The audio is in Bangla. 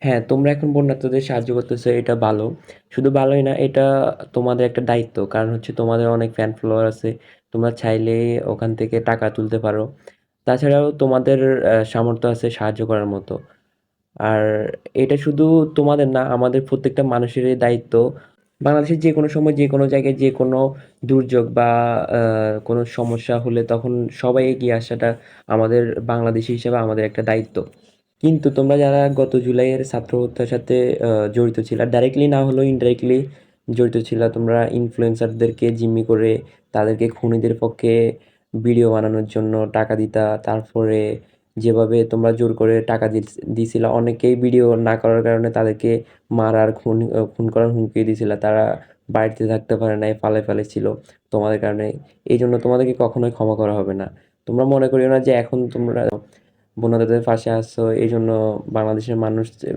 হ্যাঁ, তোমরা এখন বন্যার্তদের সাহায্য করতেছো, এটা ভালো। শুধু ভালোই না, এটা তোমাদের একটা দায়িত্ব। কারণ হচ্ছে তোমাদের অনেক ফ্যান ফলোয়ার আছে। তোমরা চাইলে ওখান থেকে টাকা তুলতে পারো। তাছাড়াও তোমাদের সামর্থ্য আছে সাহায্য করার মতো। আর এটা শুধু তোমাদের না, আমাদের প্রত্যেকটা মানুষেরই দায়িত্ব। বাংলাদেশের যেকোনো সময়, যেকোনো জায়গায়, যেকোনো দুর্যোগ বা কোনো সমস্যা হলে তখন সবাই এগিয়ে আসাটা আমাদের বাংলাদেশী হিসেবে আমাদের একটা দায়িত্ব। কিন্তু তোমরা যারা গত জুলাইয়ের ছাত্র হত্যার সাথে জড়িত ছিলা, ডাইরেক্টলি না হলেও ইনডাইরেক্টলি জড়িত ছিলা, তোমরা ইনফ্লুয়েন্সারদেরকে জিম্মি করে তাদেরকে খুনিদের পক্ষে ভিডিও বানানোর জন্য টাকা দিতা। তারপরে যেভাবে তোমরা জোর করে টাকা দিছিলা, অনেকেই ভিডিও না করার কারণে তাদেরকে মারার, খুন করার হুমকি দিছিলা। তারা বাড়িতে থাকতে পারে নাই, পালায় ছিল তোমাদের কারণে। এই জন্য তোমাদেরকে কখনোই ক্ষমা করা হবে না। তোমরা মনে করিও না যে এখন তোমরা বন্যার্তদের পাশে আছো এই জন্য বাংলাদেশের মানুষ